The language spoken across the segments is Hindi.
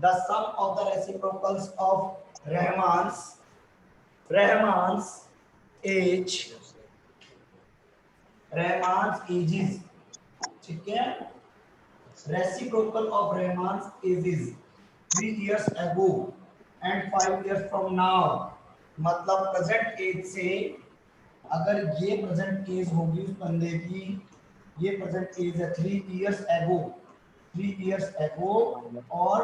the sum of the reciprocals of Rahman's ages, ठीक है, reciprocal of Rahman's ages 3 years ago and 5 years from now, मतलब प्रेजेंट एज से अगर ये प्रेजेंट एज होगी उस बंदे की, ये प्रेजेंट एज है 3 इयर्स एगो और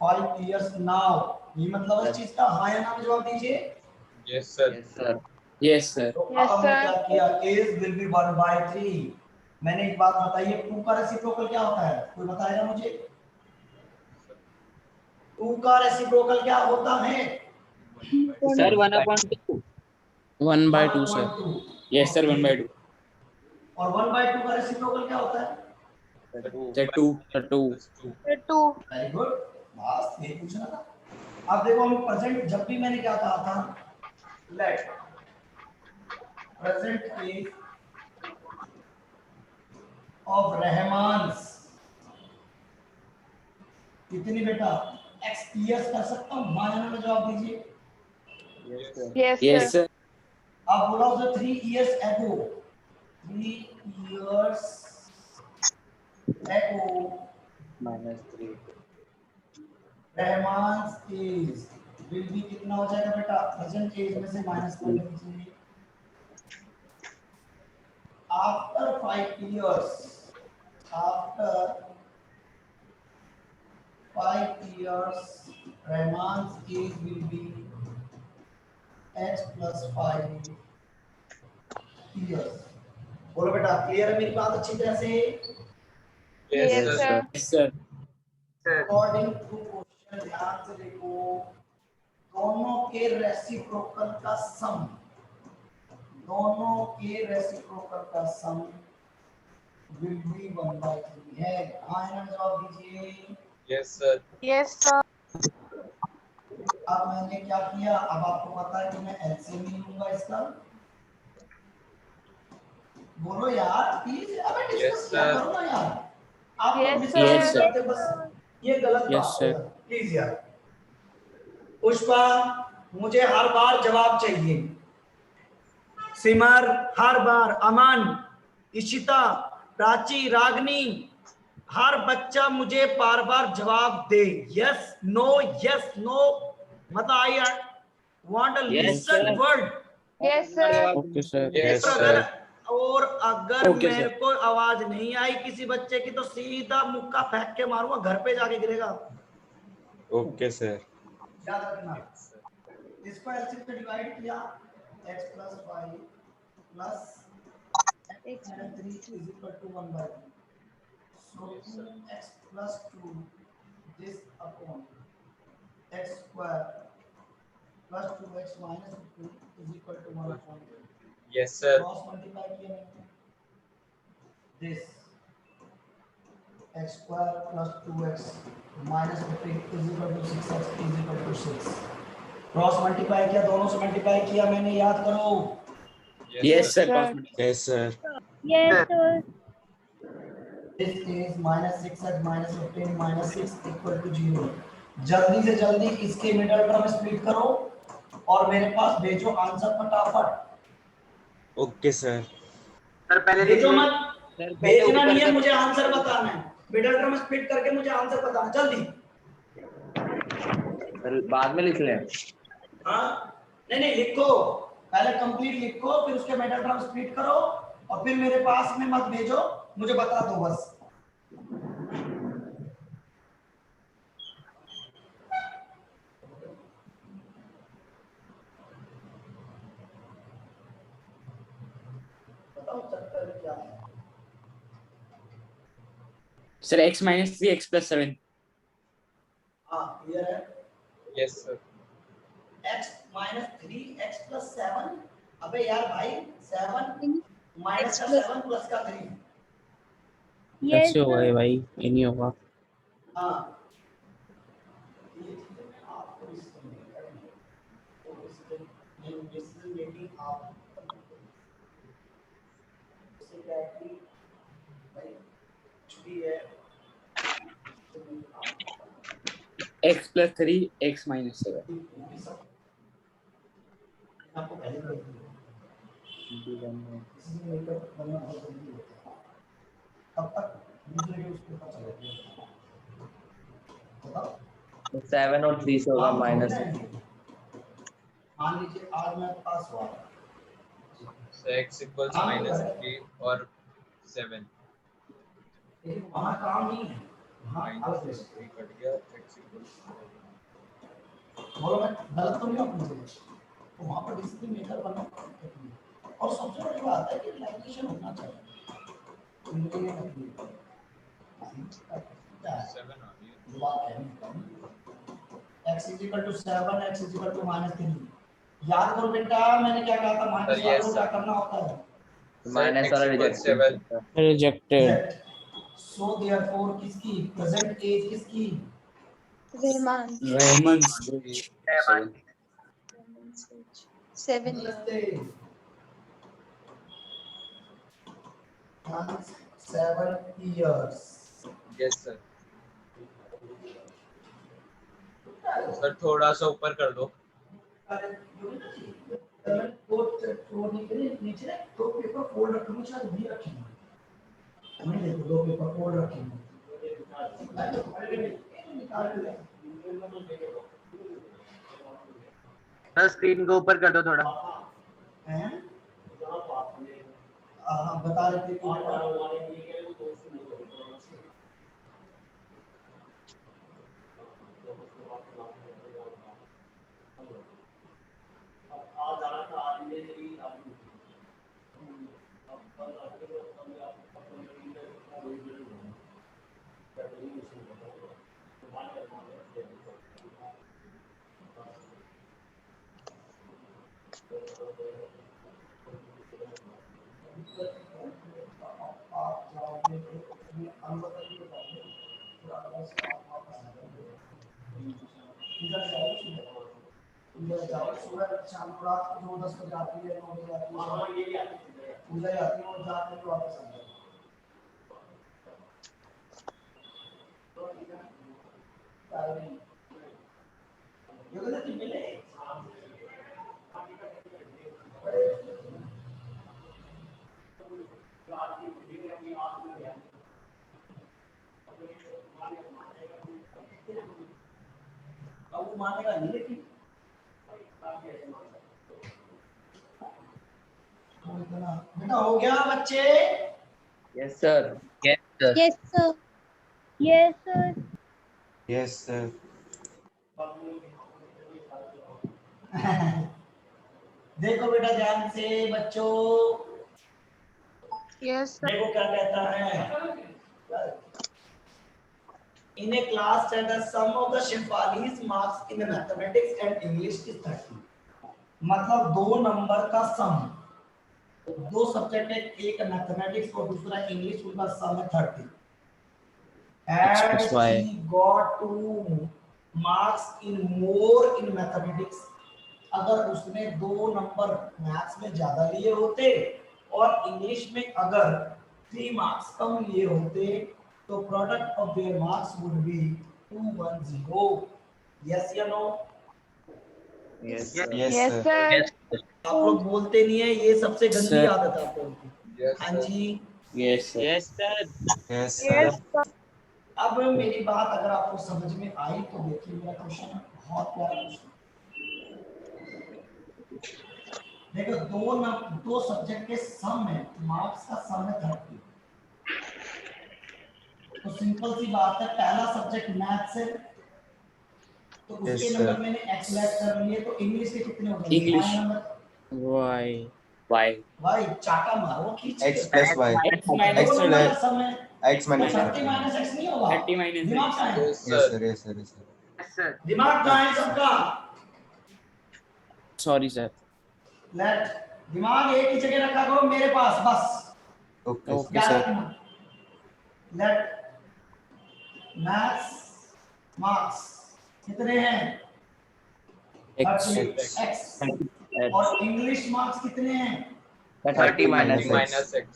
5 इयर्स नाउ, ये मतलब इस चीज का हाँ या ना में जवाब दीजिए। Yes sir. Yes sir. तो अब हमने क्या किया, एज विल बी 1/3। मैंने एक बात बताई है, 2 का रेसिप्रोकल क्या होता है, कोई बताएगा मुझे? 2 का रेसिप्रोकल क्या होता है सर 1/2 1/2 सर। Yes sir 1/2। और 1/2 का रेसिप्रोकल क्या होता है? सर 2 वेरी गुड, बस यही पूछना था। अब देखो हम प्रेजेंट, जब भी मैंने क्या कहा था, लेट प्रेजेंट एज ऑफ रहमान्स कितनी बेटा, x इयर्स कर सकता हूं, हाँ या ना में जवाब दीजिए। Yes sir. अब बोला उसे 3 years ago, 3 years ago -3 रहमान्स as will be कितना हो जाएगा बेटा, प्रेजेंट एज में से माइनस कर लीजिए। After 5 years, after 5 years, Rahman's age will be x plus 5 years. बोलो बेटा, क्लियर है मेरी बात अच्छी तरह से? Yes sir. Yes sir. According to question, ध्यान से देखो, दोनों के रेसिप्रोकल का सम, दोनों के रेसिप्रोकल का सम विल बी 1/3 है। हाँ या ना जवाब दीजिए। Yes sir. अब मैंने क्या किया, अब आपको पता है कि मैं एलसीएम ही लूंगा इसका। बोलो यार प्लीज, अबे डिस्कस किया करो ना यार, आप लोग डिस्कस नहीं करते, बस ये गलत बात है प्लीज यार। पुष्पा, मुझे हर बार जवाब चाहिए। सिमर हर बार, अमन, इशिता, प्राची, रागनी, हर बच्चा मुझे बार बार जवाब दे, यस नो यस नो, मतलब I want a listen word. Okay sir. Yes अगर सर। और अगर ओके मेरे सर। को आवाज नहीं आई किसी बच्चे की तो सीधा मुक्का फेंक के मारूंगा, घर पे जाके गिरेगा। Okay sir. याद रखना, इसको एलसीएम से डिवाइड किया, x plus 5 plus x minus 3 is equal to 1/3. So 2x plus 2 this upon x square plus 2x minus 2 is equal to 1/3. Yes sir. Cross multiply किया मैंने, this x square plus 2x minus 15 is equal to 6x is equal to 6. Cross multiply किया, दोनों से मल्टीप्लाई किया मैंने, याद करो। Yes sir. Yes sir. This is minus 6x minus 15 minus 6 equal to 0. जल्दी से जल्दी इसके मिडल टर्म स्प्लिट करो और मेरे पास भेजो आंसर फटाफट। Okay sir. सर पहले भेजो लिखिए। मत, भेजना नहीं है, मुझे आंसर बताना है, मिडल टर्म स्प्लिट करके मुझे आंसर बताना जल्दी। बाद में लिख लें। हाँ नहीं लिखो, पहले कंप्लीट लिखो, फिर उसके मिडल टर्म स्प्लिट करो और फिर मेरे पास में मत भेजो, मुझे बता दो बस। बताओ चक्कर क्या है? Sir x - 3 x + 7। हाँ क्लियर है। Yes sir. x minus 3 x plus 7, अबे यार भाई 7 माइनस का 7 प्लस का 3। कैसे होगा ये भाई, ये नहीं होगा। हाँ ये चीजें मैं आपको इसको नहीं करनी, तो इसके ये डिसीजन मेकिंग आप इससे क्या है कि भाई कुछ भी है तो x plus 3 x minus 7 आपको पहले कर दिया इसलिए मेकअप करना बहुत जल्दी होता है तब तक दूसरे के उसके ऊपर चले गए बताओ 7 और 3 से होगा आप माइनस। मान लीजिए आज मैं पास हुआ So x equals minus 3 और 7 लेकिन वहाँ काम नहीं है वहाँ minus 3 कट गया x equals बोलो मैं गलत तो नहीं हूँ अपनी जगह तो वहाँ पर डिसिप्लिन मेकर बनना और सबसे बड़ी बात है कि रिलैक्सेशन होना चाहिए तो ये नहीं है 7 आ रही है। x is equal to 7 x is equal to -3 याद करो बेटा मैंने क्या कहा था माइनस Sir, yes, वालों क्या sir. करना होता है माइनस x वाला equals reject 7 rejected so therefore किसकी प्रेजेंट एज किसकी Rehman. Raymond's 7 नमस्ते 7 years yes sir सर थोड़ा सा ऊपर कर दो अरे कोड नीचे ना दो पेपर फोल्ड रखूंगा शायद भी रखेंगे हमें देखो दो पेपर फोल्ड रखेंगे सर स्क्रीन को ऊपर कर दो थोड़ा। हैं हाँ बता रहे थे आप जाओगे तो अनुभव नहीं बताओगे पूरा बस आप वापस आ जाओगे इधर जाओ सुबह शाम को रात को 9-10 बजे आती है 9 बजे आती है पूजा आती है और जाते हैं वापस आ जाओ ये तो नहीं मिले अब मानेगा नहीं लेकिन बेटा हो गया बच्चे yes sir. Yes, sir. Yes, sir. yes sir देखो बेटा ध्यान से बच्चों Yes, sir. देखो क्या कहता है in a class that the sum of the Shefali's marks in mathematics and English is 30 मतलब 2 नंबर का सम दो सब्जेक्ट है एक मैथमेटिक्स और दूसरा इंग्लिश उनका सम है 30 and That's why. he got 2 marks in more in mathematics अगर उसने 2 नंबर मैथ्स में ज्यादा लिए होते और इंग्लिश में अगर 3 मार्क्स कम लिए होते तो product of their marks would be 210 yes या no yes Yes, sir sir. आप लोग बोलते नहीं है ये सबसे गंदी Sir. आदत है आप लोगों की yes हाँ sir जी yes sir yes sir Yes, sir. अब मेरी बात अगर आपको समझ में आई तो देखिए मेरा क्वेश्चन बहुत प्यारा क्वेश्चन देखो दो सब्जेक्ट के सम में मार्क्स का सम है 30 तो सिंपल सी बात है पहला सब्जेक्ट मैथ्स है तो उसके Yes, नंबर sir. मैंने एक्सलेक्ट कर लिए तो इंग्लिश के कितने हो गए English. y भाई चाटा मारो खींच के। x plus y x minus दो x नंबर plus का सम है x minus 30 माइनस x नहीं होगा 30 minus दिमाग x. कहाँ है yes sir yes sir yes sir yes sir. दिमाग कहाँ है सबका sorry sir लेट दिमाग एक ही जगह रखा करो मेरे पास बस okay Okay, याद sir. रखना लेट मैथ्स मार्क्स कितने हैं x 30 x और इंग्लिश मार्क्स कितने हैं 30 minus minus x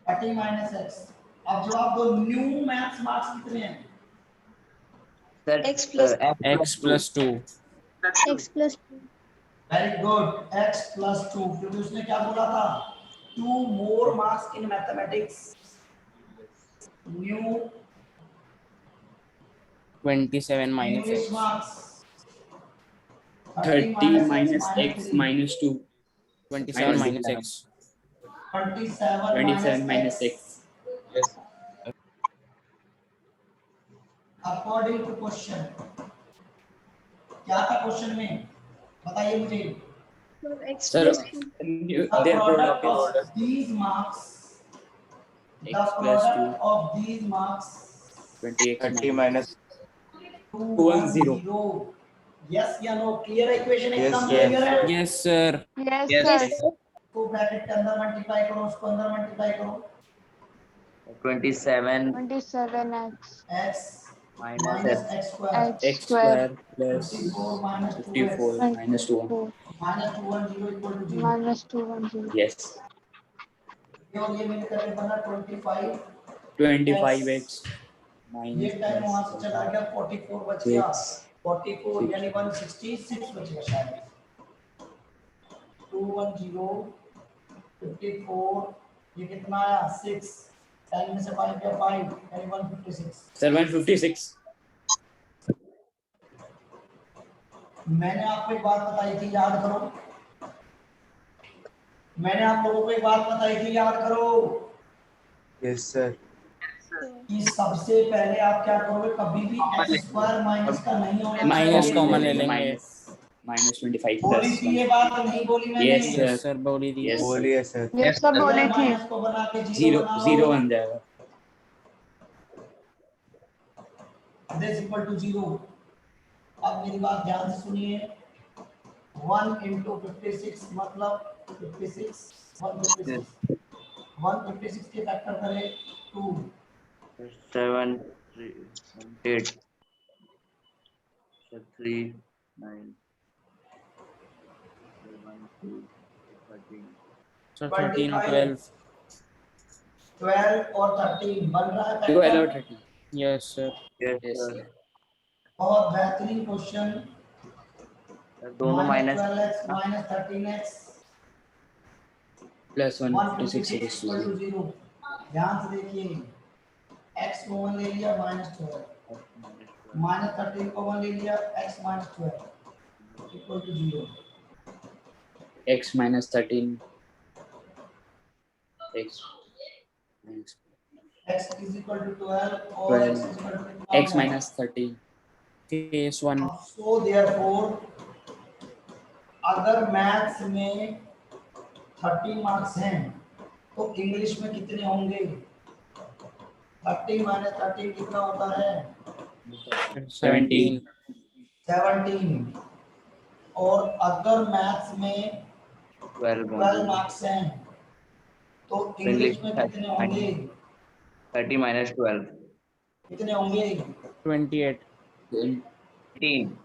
30 minus x अब जवाब दो न्यू मैथ्स मार्क्स कितने हैं sir X plus x plus 2. X plus 2. Very good, x plus 2, क्योंकि उसने क्या बोला था, 2 more marks in mathematics, new 27 minus English x. Marks 30 minus minus x 3, minus 2. 27 minus x. 27 27 minus minus x. x. Yes. According to question, क्या था क्वेश्चन में, बताइए मुझे। So X Sir, plus 2. The their product product is of these marks, the x plus 2. product of these marks 28 30 minus. minus 210. Yes या no, क्लियर है इक्वेशन, एकदम yes. क्लियर है। Yes, sir. Yes, Yes. sir. तो ब्रैकेट के अंदर मल्टीप्लाई करो, उसको अंदर मल्टीप्लाई करो, 27 27x x minus minus x x square X square plus 54 minus 54 2x minus 2. minus 210 equal to 0। minus 210. Yes. ये और ये मिल करके बना 25, 25x ये minus टाइम वहां से plus चला गया, 44 बच गया, 44 यानी 6. 166 बच गया शायद, 210 54, ये कितना आया 6, 10 में से 5 गया 5 यानी 156। 756. मैंने आपको एक बात बताई थी, याद करो, मैंने आप लोगों को एक बात बताई थी, याद करो, yes sir कि सबसे पहले आप क्या करोगे, कभी भी एक्स स्क्वायर माइनस का नहीं होना माइनस चाहिए। कॉमन ले लेंगे। Minus 25 बोली plus थी ये 1. बात, नहीं बोली मैंने? Yes, sir. Yes, sir. बोली थी। Yes, sir. बोलिए सर ये सब बोली थी। माइनस को बना के 0 बनाओ, 0 बन जाएगा. This equal to 0। अब मेरी बात ध्यान से सुनिए, 1 into 56 मतलब 56, 156, 156 के फैक्टर करें 2, 7 3 8 3 9 1 2 13 So 13 or 12. 12 और 13 बन रहा है 12 फैक्टर। और 30. Yes, sir. yes Yes, sir sir. बहुत बेहतरीन क्वेश्चन, दोनों minus 12x minus 13x Plus 156 156 is equal to 0. 0। ध्यान से देखिए, x कॉमन ले लिया -12, -13 कॉमन ले लिया, x -12 equal to 0। X minus 13. X minus x is equal to 12 और x 12. is equal to कितना X हो गया? minus 13. Case 1. So therefore अगर मैथ्स में 30 मार्क्स हैं तो इंग्लिश में कितने होंगे? 30 माइनस 13 कितना होता है? 17. 17। और अगर मैथ्स में 12 मार्क्स हैं तो इंग्लिश में कितने होंगे? 30 minus 12 कितने होंगे? 28.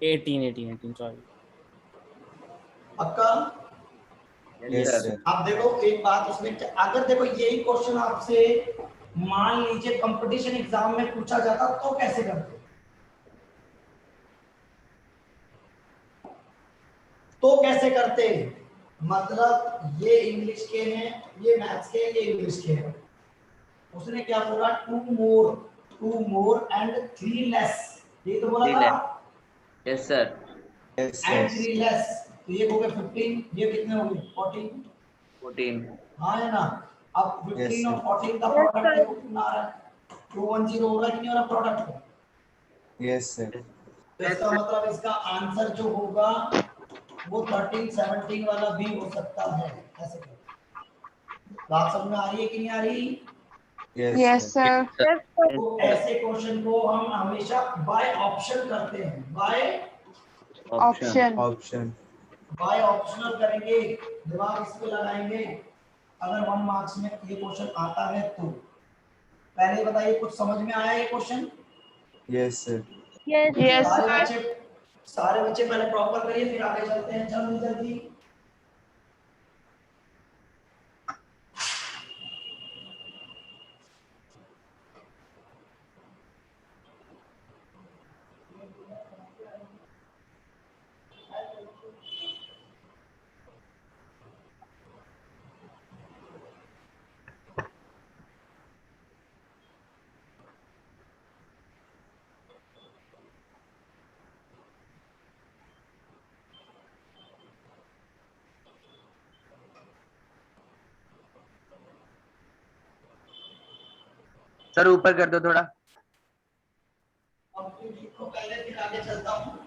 18 18, sorry. पक्का? yes sir अब देखो एक बात उसमें, अगर देखो यही क्वेश्चन आपसे मान लीजिए कंपटीशन एग्जाम में पूछा जाता तो कैसे करते? तो कैसे करते? मतलब ये इंग्लिश के हैं, ये मैथ्स के, ये इंग्लिश के हैं, उसने क्या बोला? 2 मोर एंड 3 लेस, ये तो बोला था। yes sir एंड 3 लेस, तो ये हो गए 15, ये कितने हो गए? 14। 14 हाँ है ना? अब 15 और 14 का प्रोडक्ट देखो कितना आ रहा है, 210 हो रहा है कि नहीं हो रहा प्रोडक्ट का? yes sir तो इसका मतलब इसका आंसर जो होगा वो 13 17 वाला भी हो सकता है, ऐसे करो। बात समझ में आ रही है कि नहीं आ रही? Yes, sir. तो ऐसे क्वेश्चन को हम हमेशा बाय ऑप्शन करते हैं, Option. बाय ऑप्शनल करेंगे, दिमाग इस पे लगाएंगे। अगर 1 मार्क्स में ये क्वेश्चन आता है तो पहले बताइए, कुछ समझ में आया ये क्वेश्चन? yes sir Yes, सारे बच्चे पहले प्रॉपर करिए, फिर आगे चलते हैं जल्दी जल्दी। सर ऊपर कर दो थोड़ा। अब तुम लिखो पहले, फिर आगे चलता हूँ।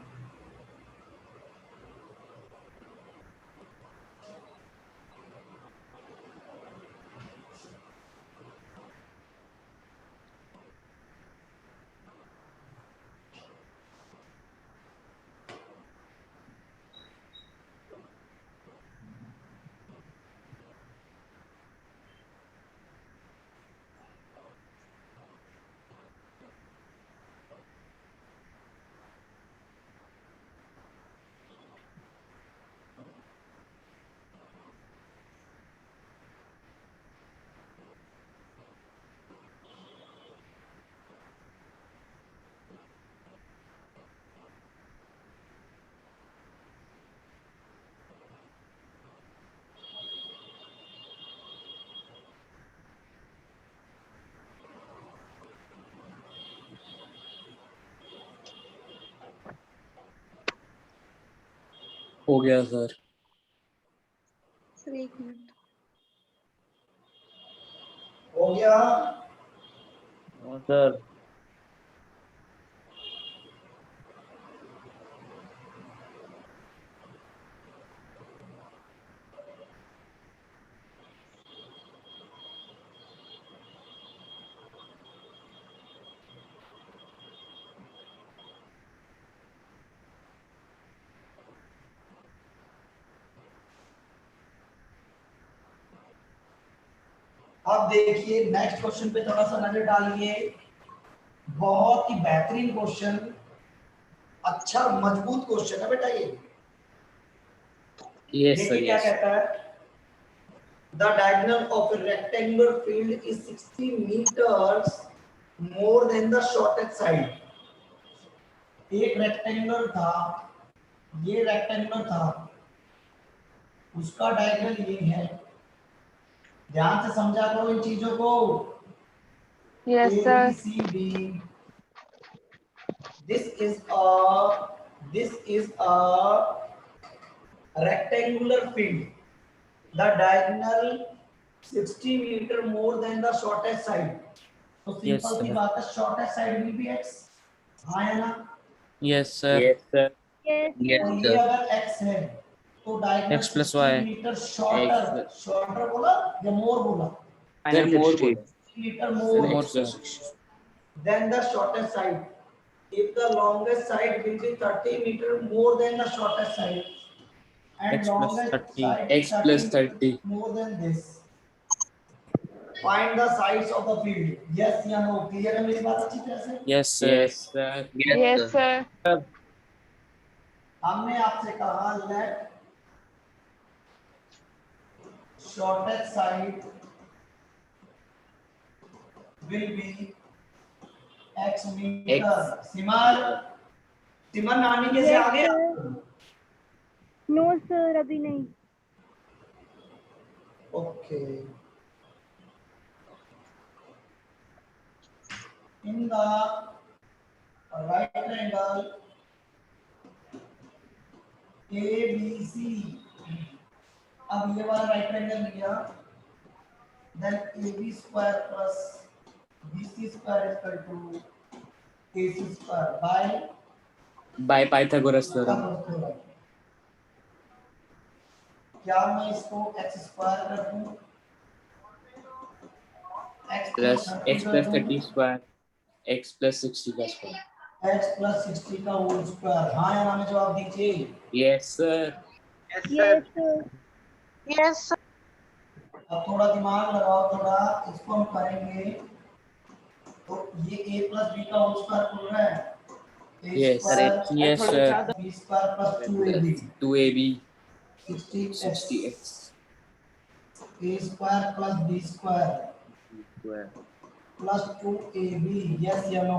हो गया सर। सर एक मिनट। हो गया। सर अब देखिए नेक्स्ट क्वेश्चन पे थोड़ा सा नजर डालिए। बहुत ही बेहतरीन क्वेश्चन, अच्छा मजबूत क्वेश्चन है बेटा ये। यस सर देखिए क्या यस। कहता है, the diagonal of A rectangular field is 60 meters more than the shortest side। एक रेक्टेंगुलर था, ये रेक्टेंगुलर था, उसका डायगोनल ये है। ध्यान से समझा करो इन चीजों को। Yes A sir. B C D, this is a rectangular field, the diagonal 60 meter more than the shortest side। तो Yes, सिंपल सी sir. बात है, shortest side will be x। हाँ या ना? Yes, sir. Yes sir. और ये अगर x है तो diagonal X plus 60 Y. Metre shorter, X- shorter बोला या मोर बोला? सर मोर बोला। Metre More, more sir. than the shortest side। If the longest side will be 30 meter more than the shortest side and X plus longest 30. side X plus 30. more than this, find the sides of the field। yes या no? क्लियर है मेरी बात अच्छी तरह से? Yes, sir. Yes sir. Yes sir. हमने आपसे कहा let shortest side will be x meter। सिमर, सिमर नानी के से Yes, आ गया? नो सर अभी नहीं। Okay. In the right triangle ABC, अब ये वाला राइट ट्रायंगल लिया, then AB square plus BC square is equal to AC square by by Pythagoras theorem. क्या मैं इसको x स्क्वायर कर दूं, x plus plus x plus 30 square, x plus 60 का स्क्वायर। x plus 60 का होल स्क्वायर। हाँ या ना में जवाब दीजिए। Yes sir. Yes sir. Yes sir. अब थोड़ा दिमाग लगाओ, थोड़ा इसको हम करेंगे तो ये a plus b का होल स्क्वायर बोल रहा है। a Yes. square Yes, sir. b square plus 2ab 2ab 60x 60x a square plus b square plus 2ab। yes या no?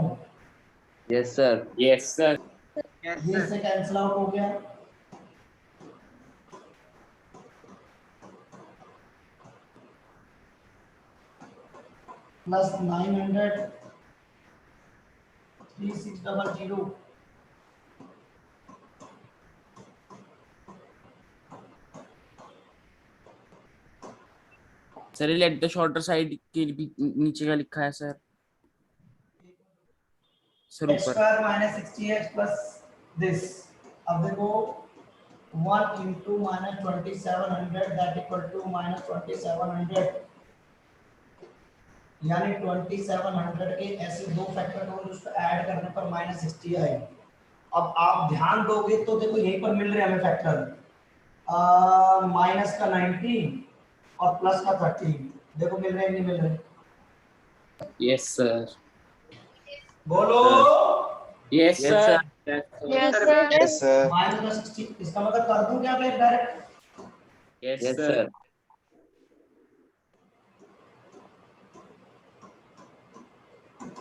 Yes sir. Yes sir. ये से कैंसिल आउट हो गया। Plus 900 3600। Sir, let the shorter side के नीचे का लिखा है सर। सर एक्स ऊपर square minus 60x plus this. अब देखो 1 into minus 2700 that equal to minus 2700, यानी 2700 के ऐसे दो फैक्टर होंगे उसको ऐड करने पर माइनस 60 आएगी। अब आप ध्यान दोगे तो देखो यहीं पर मिल रहे हैं हमें फैक्टर, माइनस का 19 और प्लस का 13। देखो मिल रहे हैं नहीं मिल रहे? Yes sir. बोलो। Yes Yes, sir. sir. Yes, sir. Yes, sir. Minus का 60, इसका मतलब कर दूं क्या मैं direct? Yes Yes, sir. sir.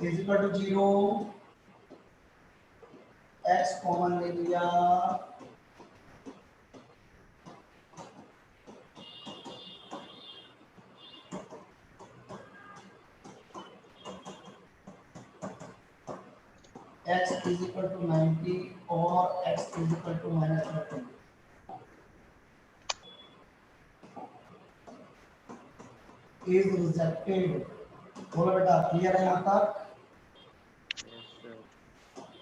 Is equal to 0, X common ले लिया, x इज इक्वल टू 90 और x is equal to minus 13 is rejected. बोलो बेटा क्लियर है यहाँ तक?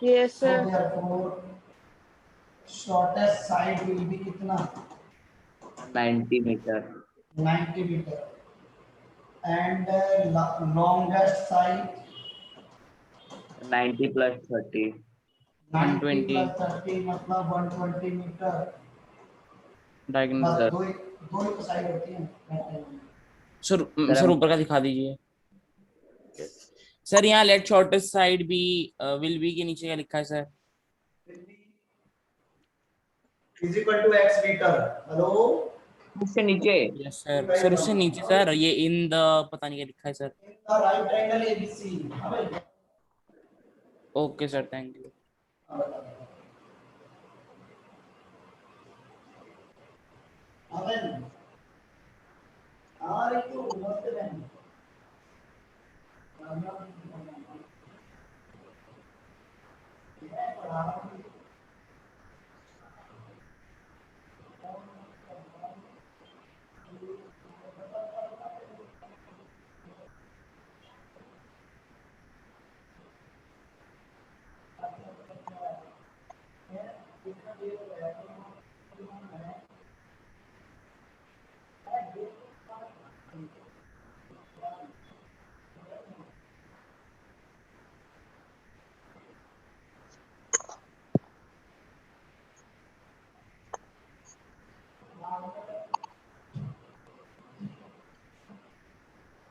Yes, So sir. therefore shortest side will be कितना? 90 meter. 90 meter and longest side 90 plus 30. 90 120 plus 30 मतलब 120 मीटर। डायगोनल। बस Sir. दो ही तो साइड होती हैं। सर Sir, सर हम- ऊपर का दिखा दीजिए सर। यहाँ let shortest side b will be के नीचे क्या लिखा है sir? Is equal to x metre. Hello उससे नीचे यस सर। सर उससे नीचे सर ये इन द पता नहीं क्या लिखा है sir. The right triangle ABC. हां भाई ओके सर थैंक यू। अबे आ रही तो मत रहना।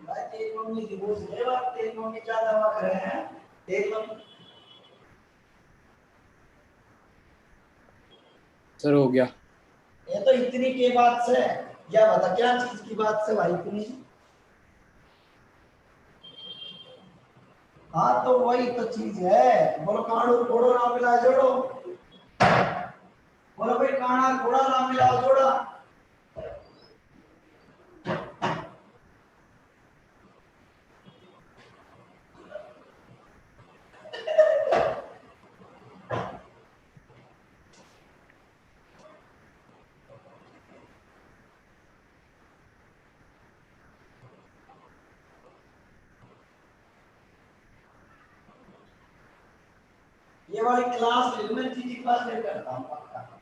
भाई तेल मम्मी की बोझ ले बात, तेल मम्मी क्या दवा करे हैं? तेल मम्मी सर हो गया। ये तो इतनी के बात से क्या बता, क्या चीज की बात से भाई इतनी? हाँ तो वही तो चीज है। बोलो कांडू घोड़ो ना मिला जोड़ो। बोलो भाई काना घोड़ा ना मिला जोड़ा। ये वाली क्लास एलिमेंट्री की क्लास ले करता हूँ पक्का।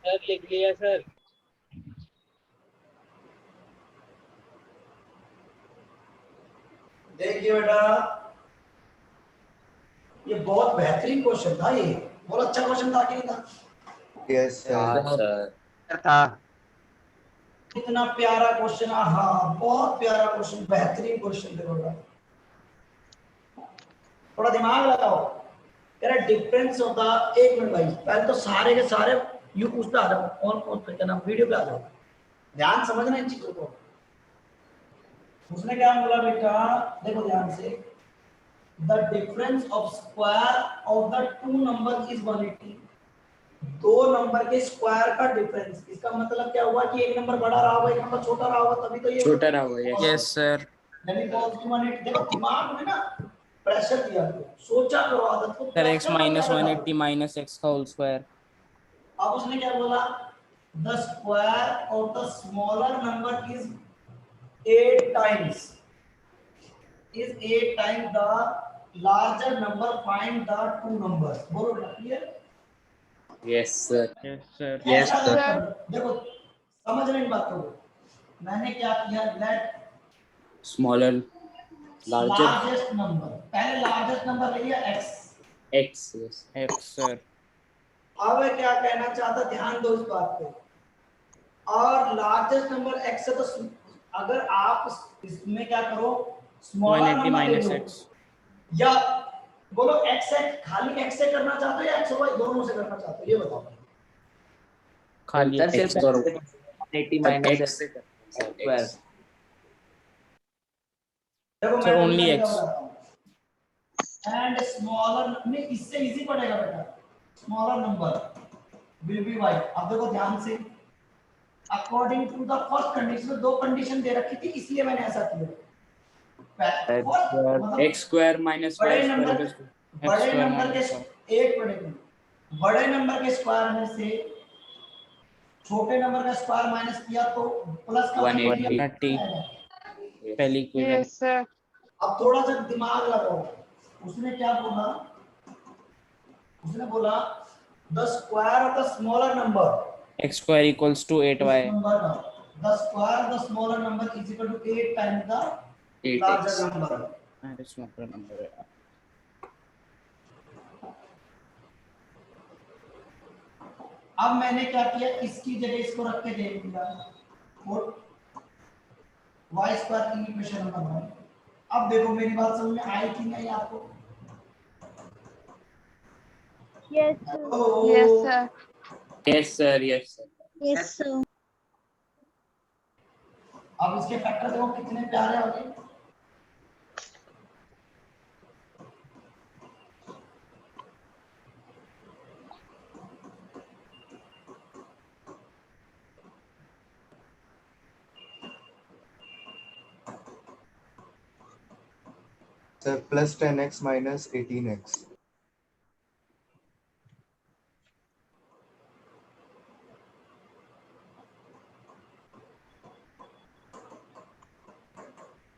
सर लिख लिया सर। देखिए बेटा ये बहुत बेहतरीन क्वेश्चन था। ये बहुत अच्छा क्वेश्चन था कि नहीं था? Yes, sir. हाँ सर। था। इतना प्यारा क्वेश्चन। हाँ बहुत प्यारा क्वेश्चन, बेहतरीन क्वेश्चन थे बेटा। थोड़ा दिमाग लगाओ। कह रहा डिफरेंस होता। एक मिनट भाई, पहले तो सारे के सारे यू पूछते आ जाओ। कौन कौन पे क्या नाम वीडियो पे आ जाओ। ध्यान समझना इन चीजों को। उसने क्या बोला बेटा, देखो ध्यान से। The difference of square of the to number is 180। दो नंबर के स्क्वायर का डिफरेंस, इसका मतलब क्या हुआ कि एक नंबर बड़ा रहा होगा एक नंबर छोटा रहा होगा, तभी तो ये छोटा रहा हुआ। Yes yes sir. यानी पॉजिटिव 180। देखो दिमाग में ना प्रेशर दिया तो सोचा करो आदत को। सर x pressure का minus क्या था? 180 minus x का whole square. अब उसने क्या बोला, the square of the smaller number is 8 times the larger number, find the two numbers. बोलो clear? Yes, sir. Yes sir. Yes, ऐसा sir. कर, देखो समझ रहे हैं बात को। मैंने क्या किया, लेट Smaller, larger, लार्जेस्ट नंबर, पहले लार्जेस्ट नंबर ले लिया x। x. Yes. X sir. अब मैं क्या कहना चाहता, ध्यान दो इस बात पे। और लार्जेस्ट नंबर x है, तो अगर आप इसमें क्या करो, स्मॉलर 180 नंबर ले minus लो, x. या बोलो x है, खाली x से करना चाहते हो या x और y दोनों से करना चाहते हो, ये बताओ। खाली सर x. सिर्फ और 80 माइनस x से करते हैं, स्क्वायर। x. देखो Sir, मैं only तरीका x. बताता हूं। एंड स्मॉलर में इससे इजी पड़ेगा बेटा, smaller number will be y। अब देखो ध्यान से, according to the first condition, दो कंडीशन दे रखी थी इसलिए मैंने ऐसा किया। फर्स्ट मतलब x square minus y बड़े square number equals to x बड़े square नंबर minus के y. एक बड़े नंबर के स्क्वायर में से छोटे नंबर का स्क्वायर माइनस किया तो प्लस का 180. 180. Yes. पहली इक्वेशन. Yes, sir. अब थोड़ा सा दिमाग लगाओ, उसने क्या बोला, उसने बोला the square of the smaller number, x square equals to 8y. The square of the smaller number is equal to 8 times the 8x. Larger number. अरे स्मॉलर नंबर है. अब मैंने क्या किया, इसकी जगह इसको रख के देख दिया, और y स्क्वायर की इक्वेशन नंबर 1। अब देखो मेरी बात समझ में आई कि नहीं आपको? Yes, sir. Yes, sir. Yes, sir. Yes, sir. Yes, sir. अब इसके फैक्टर देखो कितने प्यारे हो गए। Sir, plus 10x minus 18x.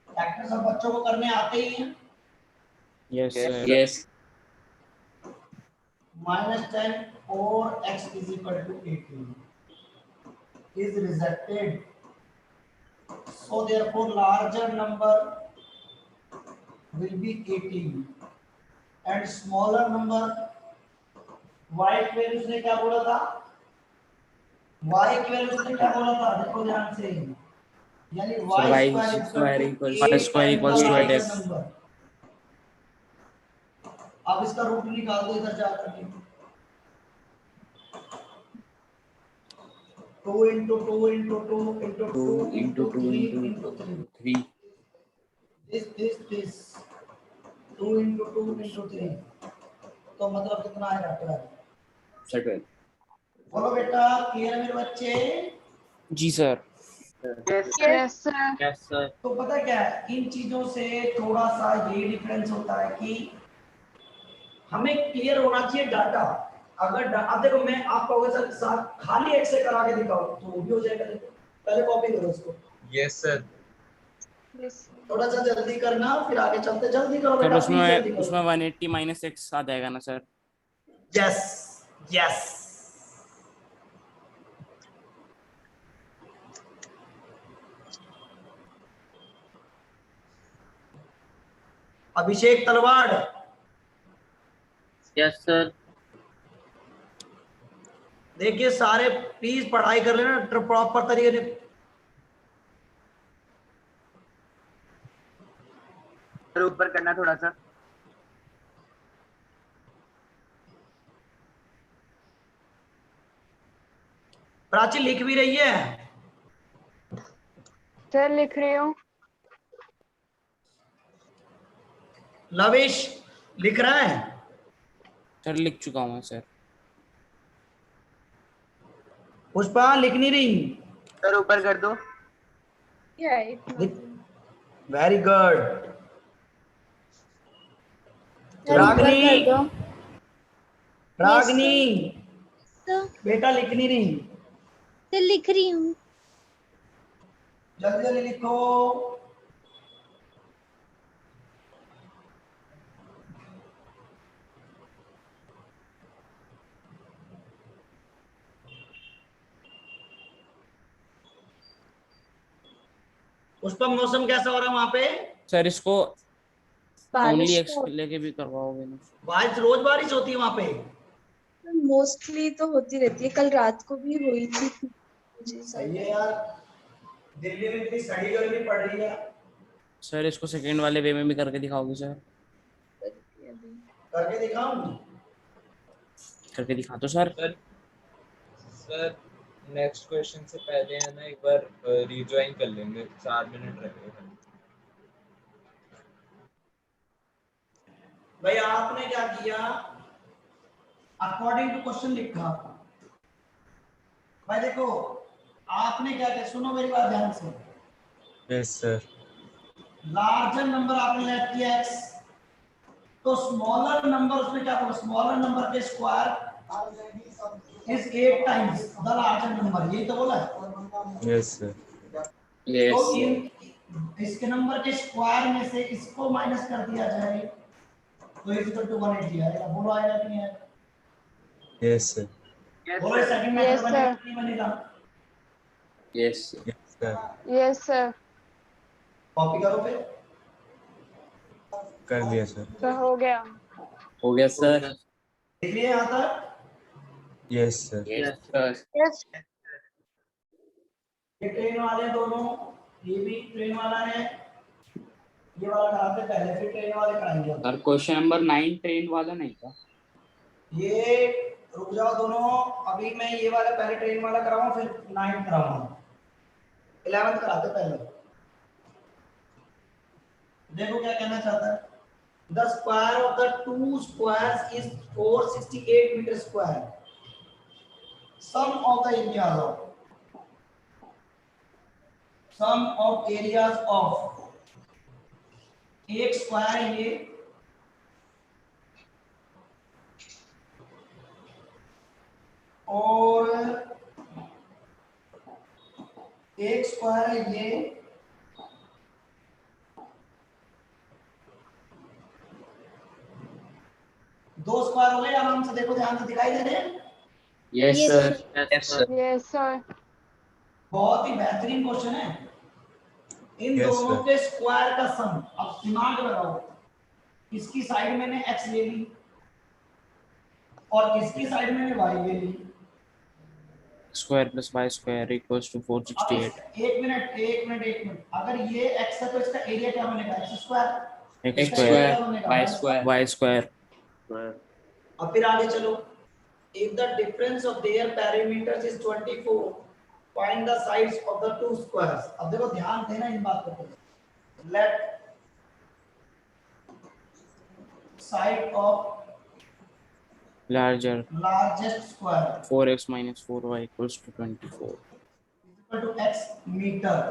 Factor सब बच्चों को करने आते ही हैं। Yes sir. Yes. -10 और x is equal to 18 is rejected, so therefore larger number will be 18 and smaller number y equal उसने क्या बोला था, y इक्वल उसने क्या बोला था, देखो ध्यान से, यानी y square equals y square equals to 8x. Number. अब इसका रूट निकाल दो इधर जाकर के, 2 into 2 into 2 into 2 2 into into 2 3 into into 3, 3. this 2 into 2 into 3, तो मतलब कितना आएगा 12। Settle. बोलो बेटा क्लियर है मेरे बच्चे? जी sir. Yes, sir. Yes sir. तो पता क्या है, इन चीजों से थोड़ा सा ये डिफरेंस होता है कि हमें क्लियर होना चाहिए डाटा। अगर अब देखो मैं आप कहोगे सर साथ खाली एक से करा के दिखाओ तो वो भी हो जाएगा, देखो पहले कॉपी करो इसको, Yes, sir. Yes. थोड़ा सा जल्दी करना फिर आगे चलते, जल्दी करो सर बेटा, please जल्दी उसमें करो। 180 minus x आ जाएगा ना सर? यस यस, अभिषेक तलवाड़। Yes sir. देखिए सारे प्लीज पढ़ाई कर लेना प्रॉपर तरीके से। ऊपर करना थोड़ा सा। प्राची लिख भी रही है? Sir, लिख रही हूँ। लविश लिख रहा है? सर लिख चुका हूँ सर. पुष्पा लिख नहीं रही? सर ऊपर कर दो। Yeah, it's not. Very good. Ragini Ragini sir बेटा लिखनी नहीं, सर लिख रही हूँ। जल्दी जल्दी लिखो। पुष्पम मौसम कैसा हो रहा है वहां पे? सर इसको ओनली बारिश एक्स लेके भी करवाओगे ना? बारिश, रोज बारिश होती है वहां पे? मोस्टली तो होती रहती है, कल रात को भी हुई थी जी सही है यार, दिल्ली में इतनी सड़ी गर्मी पड़ रही है। सर इसको सेकंड वाले वे में भी करके दिखाओगे सर? करके दिखाऊंगी। करके दिखा दो सर। सर नेक्स्ट क्वेश्चन से पहले है ना एक बार रिज्वाइन कर लेंगे, 4 मिनट रहेगा। भाई आपने क्या किया, अकॉर्डिंग टू क्वेश्चन लिखा। भाई देखो आपने क्या किया, सुनो मेरी बात ध्यान से। Yes, sir. लार्जर नंबर आपने लेट किया x, तो स्मॉलर नंबर उसमें क्या बोला, स्मॉलर नंबर के square is 8 times the larger number, यही तो बोला है। Yes, sir. Yes. तो इसके नंबर के स्क्वायर में से इसको माइनस कर दिया जाए तो इक्वल टू 180 आएगा। बोलो आएगा कि नहीं आएगा? Yes, sir. बोलो सेकंड Yes, मेथड sir. नहीं बनेगा? Yes. Yes, sir. Yes sir. Copy करो पे। कर लिया सर। तो हो गया। हो गया सर। देख लिए यहाँ तक? Yes, sir. Yes sir. Yes ये ट्रेन वाले दोनों, ये भी ट्रेन वाला है, ये वाला कराते पहले फिर ट्रेन वाले कराएंगे। सर क्वेश्चन नंबर 9 ट्रेन वाला नहीं था? ये रुक जाओ दोनों, अभी मैं ये वाला पहले ट्रेन वाला कराऊंगा फिर 9 कराऊंगा, 11th कराते पहले। देखो क्या कहना चाहता है, the square of the two squares is 468 metre square, sum of the areas of एक स्क्वायर है ये, और एक स्क्वायर है ये, दो स्क्वायर हो गए। आराम से देखो, ध्यान से दिखाई दे रहे हैं? Yes Yes, sir. sir. Yes sir. Yes sir. बहुत ही बेहतरीन क्वेश्चन है। इन Yes, दोनों sir. के स्क्वायर का सम, अब दिमाग लगाओ, इसकी साइड मैंने x ले ली और इसकी साइड मैंने y ले ली। Square plus Y square equals to 468। एक मिनट, अगर ये x है तो इसका एरिया क्या बनेगा, x square. X X square square. Y square. Y square. अब फिर आगे चलो, if the difference of their perimeters is 24, find the sides of the two squares। अब देखो ध्यान देना इन बात पर, let side of largest square 4x minus 4y equals to 24 equal to x meter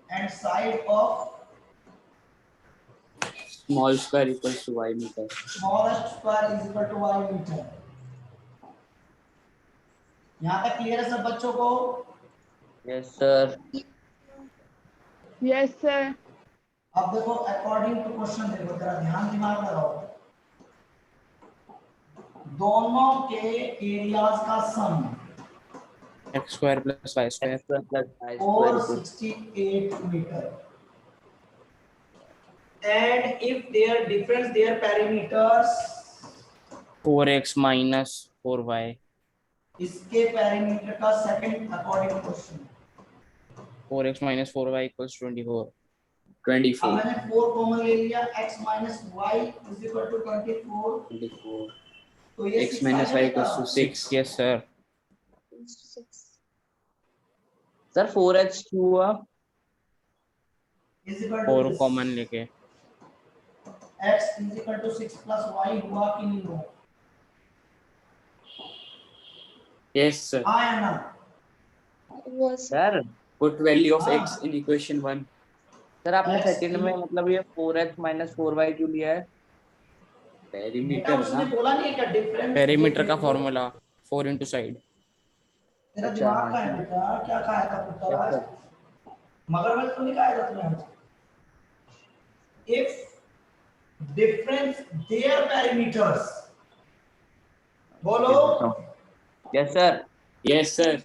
and side of Small square equals to y meter. smallest square is equal to y meter। यहाँ तक क्लियर है सब बच्चों को? Yes sir. Yes sir. अब देखो अकॉर्डिंग टू क्वेश्चन, देखो जरा ध्यान दिमाग लगाओ, दोनों के एरियाज का सम x square plus y square X square plus y square equals 468 meter, and if their difference, their perimeters, 4x minus 4y इसके पैरामीटर का second according to question 4x minus 4y equals 24 अब 24. मैंने 4 कॉमन ले लिया, x minus y is equal to 24, 24. तो ये X 6 minus आ y जाएगा। equals to 6. yes sir Sir 4h हुआ. is equal to 4 this। Common लेके x is equal to 6 plus y हुआ कि नहीं हुआ? Yes sir. हाँ या ना? Was Sir, put value of x in equation 1. Sir आपने X सेकंड में मतलब ये 4x माइनस 4y क्यों लिया है? बेटा पेरीमीटर है उसने ना। बोला नहीं है क्या डिफरेंस पेरीमीटर का फॉर्मूला 4 इंटू साइड। तेरा अच्छा, दिमाग हाँ, का है ठीक। बेटा, क्या खाया था पुत्र Yes, आज? sir. मगरमच्छ तो नहीं खाया था तुमने आज? If difference their perimeters, बोलो Yes, sir. Yes sir.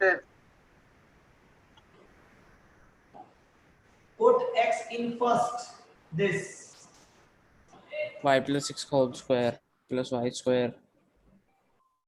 Sir. put x in first this y plus 6 whole square plus y square